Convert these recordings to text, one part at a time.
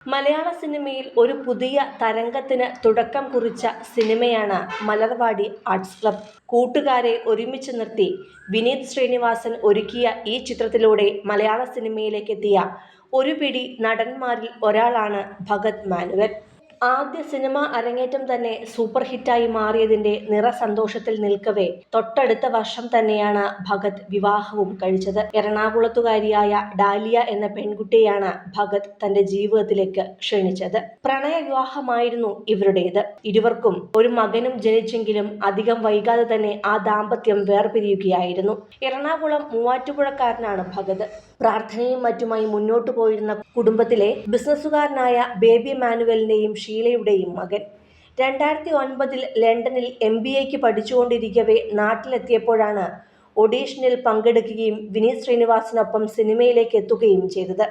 മലയാള സിനിമയിൽ ഒരു പുതിയ തരംഗത്തിന് തുടക്കം കുറിച്ച സിനിമയാണ് മലർവാടി ആർട്സ് ക്ലബ്. കൂട്ടുകാരെ ഒരുമിച്ച് നിർത്തി വിനീത് ശ്രീനിവാസൻ ഒരുക്കിയ ഈ ചിത്രത്തിലൂടെ മലയാള സിനിമയിലേക്കെത്തിയ ഒരു പിടി നടന്മാരിൽ ഒരാളാണ് ഭഗത് മാനുവൽ. ആദ്യ സിനിമാ അരങ്ങേറ്റം തന്നെ സൂപ്പർ ഹിറ്റായി മാറിയതിന്റെ നിറസന്തോഷത്തിൽ നിൽക്കവേ തൊട്ടടുത്ത വർഷം തന്നെയാണ് ഭഗത് വിവാഹവും കഴിച്ചത്. എറണാകുളത്തുകാരിയായ ഡാലിയ എന്ന പെൺകുട്ടിയെയാണ് ഭഗത് തന്റെ ജീവിതത്തിലേക്ക് ക്ഷണിച്ചത്. പ്രണയ വിവാഹമായിരുന്നു ഇവരുടേത്. ഇരുവർക്കും ഒരു മകനും ജനിച്ചെങ്കിലും അധികം വൈകാതെ തന്നെ ആ ദാമ്പത്യം വേർപിരിയുകയായിരുന്നു. എറണാകുളം മൂവാറ്റുപുഴക്കാരനാണ് ഭഗത്. പ്രാർത്ഥനയും മറ്റുമായി മുന്നോട്ടു പോയിരുന്ന കുടുംബത്തിലെ ബിസിനസ്സുകാരനായ ബേബി മാനുവലിന്റെയും ഷീലയുടെയും മകൻ. 2009 ലണ്ടനിൽ MBAക്ക് പഠിച്ചുകൊണ്ടിരിക്കവേ നാട്ടിലെത്തിയപ്പോഴാണ് ഓഡീഷനിൽ പങ്കെടുക്കുകയും വിനീത് ശ്രീനിവാസനൊപ്പം സിനിമയിലേക്ക് എത്തുകയും ചെയ്തത്.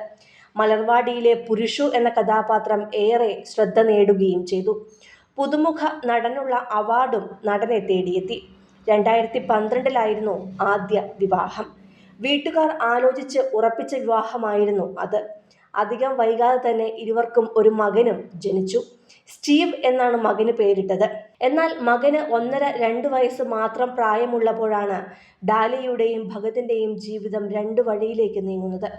മലർവാടിയിലെ പുരുഷു എന്ന കഥാപാത്രം ഏറെ ശ്രദ്ധ നേടുകയും ചെയ്തു. പുതുമുഖ നടനുള്ള അവാർഡും നടനെ തേടിയെത്തി. 2012 ആദ്യ വിവാഹം. വീട്ടുകാർ ആലോചിച്ച് ഉറപ്പിച്ച വിവാഹമായിരുന്നു അത്. അധികം വൈകാതെ തന്നെ ഇരുവർക്കും ഒരു മകനും ജനിച്ചു. സ്റ്റീവ് എന്നാണ് മകന് പേരിട്ടത്. എന്നാൽ മകന് 1.5-2 വയസ്സ് മാത്രം പ്രായമുള്ളപ്പോഴാണ് ഡാലിയയുടെയും ഭഗതിന്റെയും ജീവിതം 2 വഴിയിലേക്ക് നീങ്ങുന്നത്.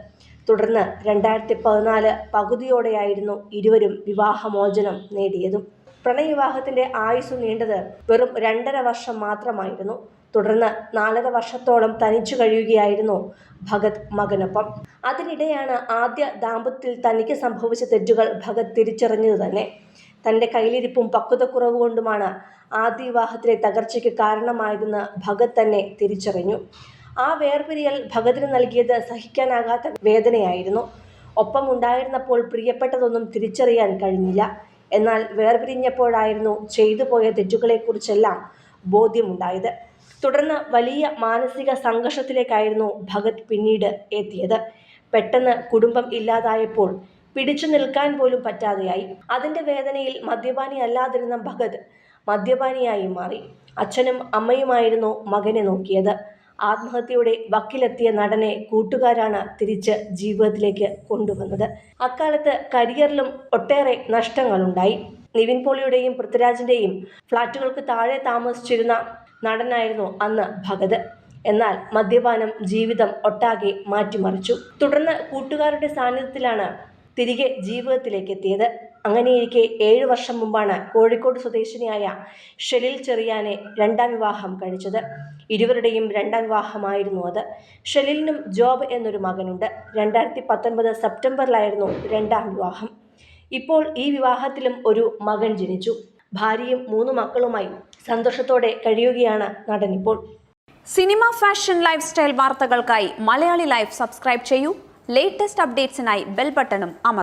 തുടർന്ന് 2014 പകുതിയോടെയായിരുന്നു ഇരുവരും വിവാഹമോചനം നേടിയതും. പ്രണയവിവാഹത്തിന്റെ ആയുസ് നീണ്ടത് വെറും 2.5 വർഷം മാത്രമായിരുന്നു. തുടർന്ന് 4.5 വർഷത്തോളം തനിച്ചു കഴിയുകയായിരുന്നു ഭഗത് മകനൊപ്പം. അതിനിടെയാണ് ആദ്യ ദാമ്പത്യത്തിൽ തനിക്ക് സംഭവിച്ച തെറ്റുകൾ ഭഗത് തിരിച്ചറിഞ്ഞത് തന്നെ. തന്റെ കയ്യിലിരിപ്പും പക്വതക്കുറവ് കൊണ്ടുമാണ് ആദ്യ വിവാഹത്തിലെ തകർച്ചയ്ക്ക് കാരണമായതെന്ന് ഭഗത് തന്നെ തിരിച്ചറിഞ്ഞു. ആ വേർപിരിയൽ ഭഗതിന് നൽകിയത് സഹിക്കാനാകാത്ത വേദനയായിരുന്നു. ഒപ്പം ഉണ്ടായിരുന്നപ്പോൾ പ്രിയപ്പെട്ടതൊന്നും തിരിച്ചറിയാൻ കഴിഞ്ഞില്ല. എന്നാൽ വേർപിരിഞ്ഞപ്പോഴായിരുന്നു ചെയ്തു പോയ തെറ്റുകളെക്കുറിച്ചെല്ലാം ബോധ്യമുണ്ടായത്. തുടർന്ന് വലിയ മാനസിക സംഘർഷത്തിലേക്കായിരുന്നു ഭഗത് പിന്നീട് എത്തിയത്. പെട്ടെന്ന് കുടുംബം ഇല്ലാതായപ്പോൾ പിടിച്ചു നിൽക്കാൻ പോലും പറ്റാതെയായി. അതിന്റെ വേദനയിൽ മദ്യപാനി അല്ലാതിരുന്ന ഭഗത് മദ്യപാനിയായി മാറി. അച്ഛനും അമ്മയുമായിരുന്നു മകനെ നോക്കിയത്. ആത്മഹത്യയുടെ വക്കിലെത്തിയ നടനെ കൂട്ടുകാരാണ് തിരിച്ച് ജീവിതത്തിലേക്ക് കൊണ്ടുവന്നത്. അക്കാലത്ത് കരിയറിലും ഒട്ടേറെ നഷ്ടങ്ങളുണ്ടായി. നിവിൻ പോളിയുടെയും പൃഥ്വിരാജിന്റെയും ഫ്ളാറ്റുകൾക്ക് താഴെ താമസിച്ചിരുന്ന നടനായിരുന്നു അന്ന് ഭഗത്. എന്നാൽ മദ്യപാനം ജീവിതം ഒട്ടാകെ മാറ്റിമറിച്ചു. തുടർന്ന് കൂട്ടുകാരുടെ സാന്നിധ്യത്തിലാണ് തിരികെ ജീവിതത്തിലേക്ക് എത്തിയത്. അങ്ങനെയിരിക്കെ 7 വർഷം മുമ്പാണ് കോഴിക്കോട് സ്വദേശിനിയായ ഷെലിൽ ചെറിയാനെ 2ാം വിവാഹം കഴിച്ചത്. ഇരുവരുടെയും 2ാം വിവാഹമായിരുന്നു അത്. ഷെലിലിനും ജോബ് എന്നൊരു മകനുണ്ട്. 2019 സെപ്റ്റംബറിലായിരുന്നു 2ാം വിവാഹം. ഇപ്പോൾ ഈ വിവാഹത്തിലും ഒരു മകൻ ജനിച്ചു. ഭാര്യയും 3 മക്കളുമായി സന്തോഷത്തോടെ കഴിയുകയാണ് നടനിപ്പോൾ. സിനിമ, ഫാഷൻ, ലൈഫ് സ്റ്റൈൽ വാർത്തകൾക്കായി മലയാളി ലൈഫ് സബ്സ്ക്രൈബ് ചെയ്യൂ. ലേറ്റസ്റ്റ് അപ്ഡേറ്റ്സിനായി ബെൽ ബട്ടണും അമർത്തുക.